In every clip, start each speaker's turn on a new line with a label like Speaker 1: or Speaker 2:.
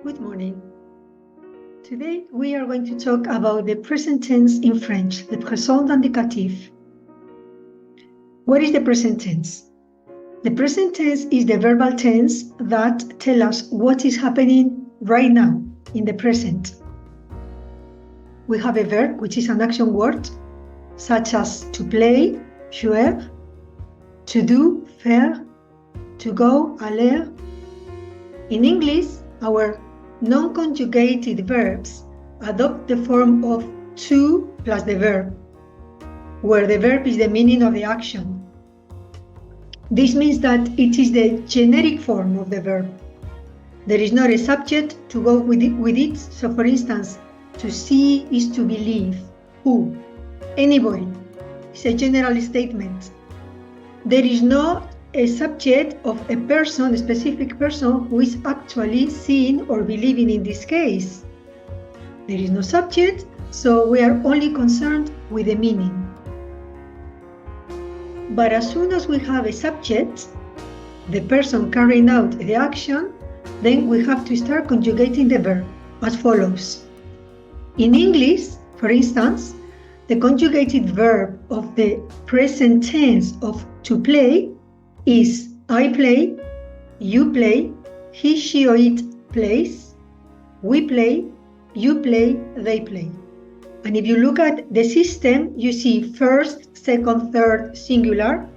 Speaker 1: Good morning. Today we are going to talk about the present tense in French, the présent indicatif. What is the present tense? The present tense is the verbal tense that tells us what is happening right now, in the present. We have a verb, which is an action word, such as to play, jouer, to do, faire, to go, aller. In English, our non-conjugated verbs adopt the form of to plus the verb, where the verb is the meaning of the action. This means that it is the generic form of the verb. There is not a subject to go with it. So for instance, to see is to believe. Who? Anybody. It's a general statement. There is no a subject of a person, a specific person, who is actually seeing or believing in this case. There is no subject, so we are only concerned with the meaning. But as soon as we have a subject, the person carrying out the action, then we have to start conjugating the verb as follows. In English, for instance, the conjugated verb of the present tense of to play is I play, you play, he, she, or it plays, we play, you play, they play. And if you look at the system, you see first, second, third, singular,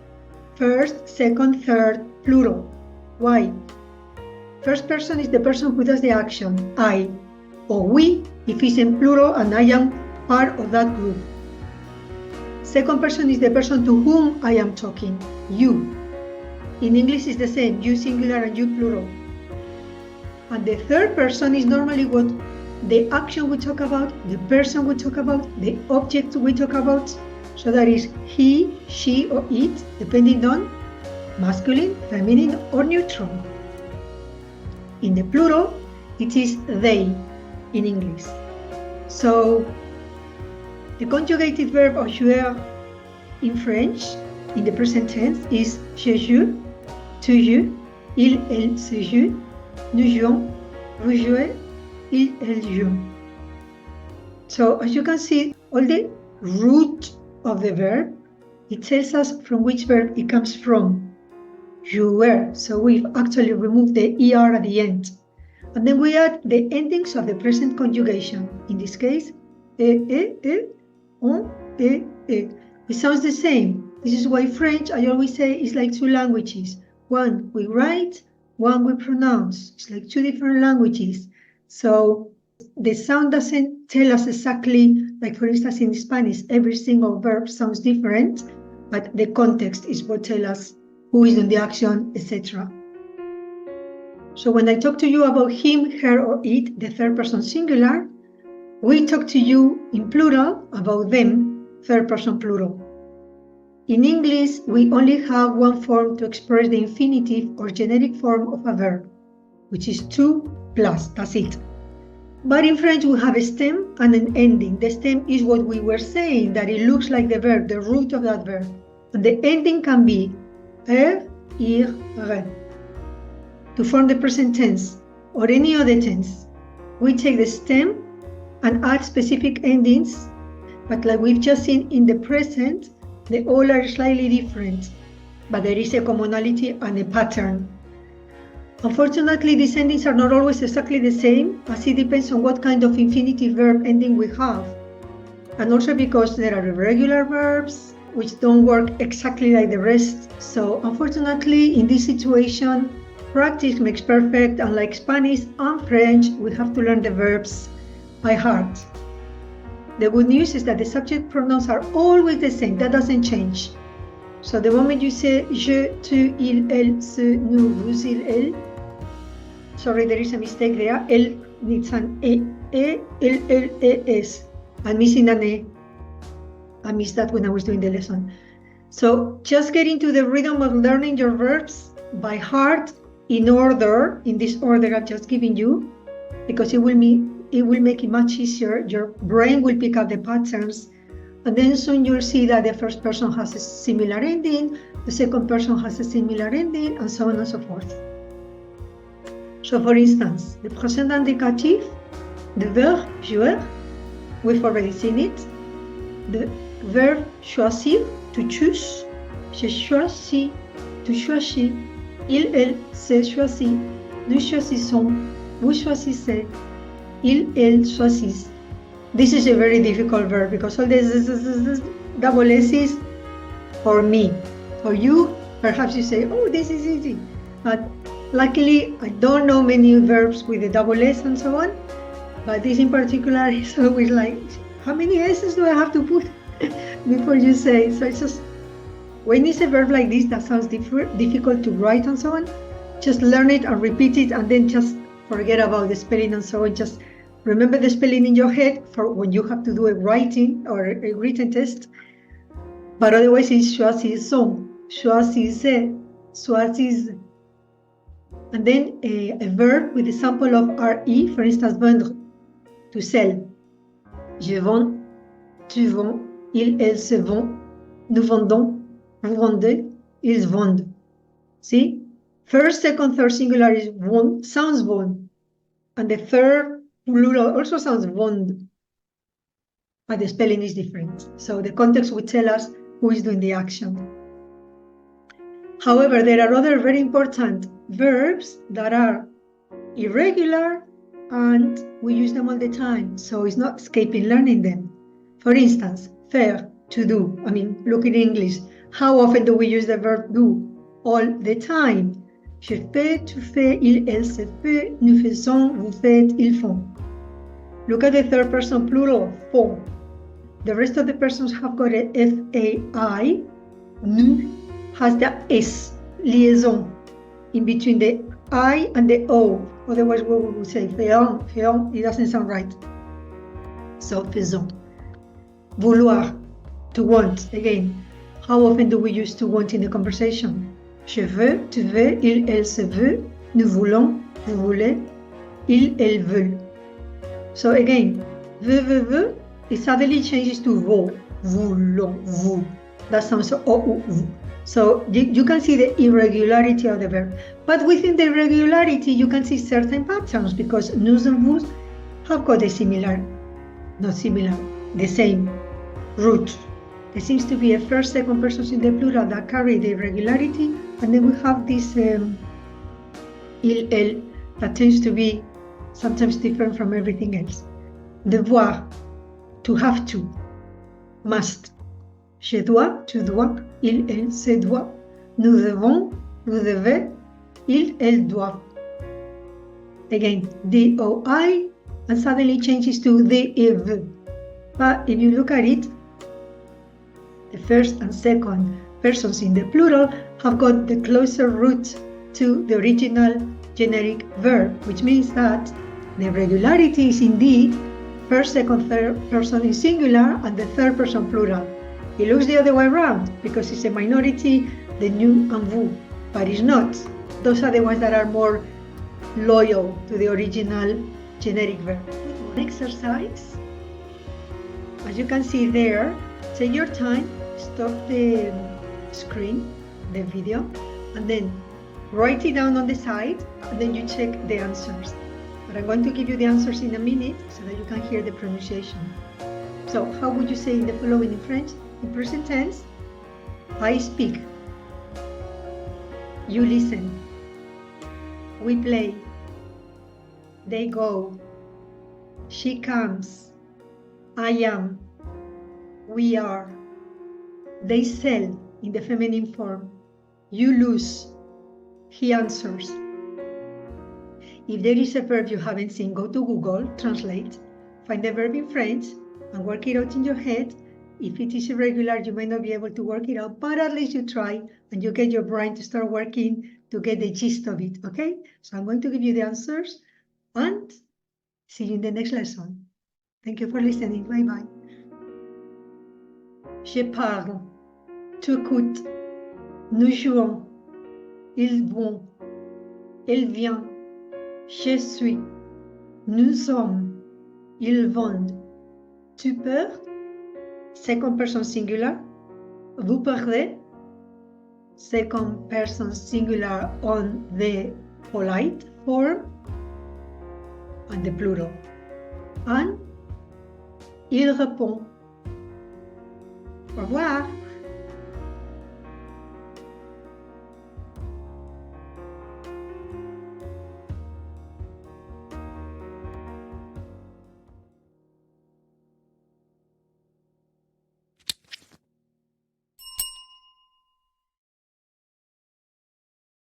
Speaker 1: first, second, third, plural. Why? First person is the person who does the action, I, or we, if it's in plural and I am part of that group. Second person is the person to whom I am talking, you. In English it's the same, you singular and you plural. And the third person is normally what the action we talk about, the person we talk about, the object we talk about. So that is he, she, or it, depending on masculine, feminine, or neutral. In the plural, it is they in English. So the conjugated verb of jouer in French, in the present tense, is je joue, tu joues, il, elle se joue, nous jouons, vous jouez, il, elle joue. So as you can see, all the root of the verb, it tells us from which verb it comes from. Jouer. So we've actually removed the er at the end. And then we add the endings of the present conjugation. In this case, on, It sounds the same. This is why French, I always say, is like two languages. One we write, one we pronounce. It's like two different languages. So the sound doesn't tell us exactly, like for instance in Spanish, every single verb sounds different, but the context is what tells us who is doing the action, etc. So when I talk to you about him, her, or it, the third person singular, we talk to you in plural about them, third person plural. In English, we only have one form to express the infinitive or generic form of a verb, which is to plus, that's it. But in French, we have a stem and an ending. The stem is what we were saying, that it looks like the verb, the root of that verb. And the ending can be ir, re. To form the present tense or any other tense, we take the stem and add specific endings, but like we've just seen in the present, they all are slightly different, but there is a commonality and a pattern. Unfortunately, these endings are not always exactly the same, as it depends on what kind of infinitive verb ending we have. And also because there are irregular verbs, which don't work exactly like the rest. So unfortunately, in this situation, practice makes perfect, and like Spanish and French, we have to learn the verbs by heart. The good news is that the subject pronouns are always the same, that doesn't change. So the moment you say je, tu, il, elle, ce, nous, vous, il, elle, sorry, there is a mistake there. Elle needs an e, el, es. I'm missing an e. I missed that when I was doing the lesson. So just get into the rhythm of learning your verbs by heart in order, in this order I've just given you, because it will make it much easier. Your brain will pick up the patterns, and then soon you'll see that the first person has a similar ending, the second person has a similar ending, and so on and so forth. So for instance, the present indicatif, the verb jouer, we've already seen it. The verb choisir, to choose. J'ai choisi, to choisir. Il, elle, c'est choisi. Nous choisissons, vous choisissez. Il, elle choisissent. This is a very difficult verb because all this double S's for me. For you, perhaps you say, oh, this is easy. But luckily, I don't know many verbs with a double S and so on. But this in particular is always like, how many S's do I have to put before you say? So it's just, when it's a verb like this that sounds difficult to write and so on, just learn it and repeat it and then just forget about the spelling and so on. Just remember the spelling in your head for when you have to do a writing or a written test. But otherwise it's choisissons, choisissez, choisissez. And then a verb with the sample of RE, for instance, vendre, to sell. Je vends, tu vends, il, elle se vend, nous vendons, vous vendez, ils vendent. See? First, second, third singular is vend, sounds vend. And the third plural also sounds vend. But the spelling is different. So the context would tell us who is doing the action. However, there are other very important verbs that are irregular and we use them all the time. So it's not escaping learning them. For instance, faire, to do. I mean, look in English. How often do we use the verb do? All the time. Je fais, tu fais, il, elle se fait, nous faisons, vous faites, ils font. Look at the third person plural, font. The rest of the persons have got a F-A-I. Nous has the S, liaison, in between the I and the O. Otherwise, we would say faisons, faisons. It doesn't sound right. So, faisons. Vouloir, to want. Again, how often do we use to want in the conversation? Je veux, tu veux, il, elle se veut, nous voulons, vous voulez, ils, elles veulent. So again, veut, it suddenly changes to vo, voulons, vous. That sounds so ou, vous. So you can see the irregularity of the verb. But within the irregularity, you can see certain patterns because nous and vous have got a similar, not similar, the same root. There seems to be a first, second persons in the plural that carry the irregularity, and then we have this il, elle, that tends to be sometimes different from everything else. Devoir, to have to, must. Je dois, tu dois, il, elle, se doit. Nous devons, vous devez, il, elle doit. Again, D-O-I, and suddenly changes to the-if. But if you look at it, the first and second persons in the plural have got the closer root to the original generic verb, which means that the regularity is indeed first, second, third person in singular and the third person plural. It looks the other way around because it's a minority, the nous and vous, but it's not. Those are the ones that are more loyal to the original generic verb. One exercise, as you can see there, take your time, stop the screen, the video, and then write it down on the side, and then you check the answers. But I'm going to give you the answers in a minute so that you can hear the pronunciation. So how would you say the following in French? In present tense, I speak, you listen, we play, they go, she comes, I am, we are, they sell in the feminine form, you lose, he answers. If there is a verb you haven't seen, go to Google, translate, find the verb in French, and work it out in your head. If it is irregular, you may not be able to work it out, but at least you try and you get your brain to start working to get the gist of it, okay? So I'm going to give you the answers and see you in the next lesson. Thank you for listening. Bye-bye. Je parle, tu écoutes, nous jouons, ils vont, elle vient, je suis, nous sommes, ils vendent, tu pars, second person singular, vous parlez, second person singular on the polite form, and the plural. And il répond. Au revoir.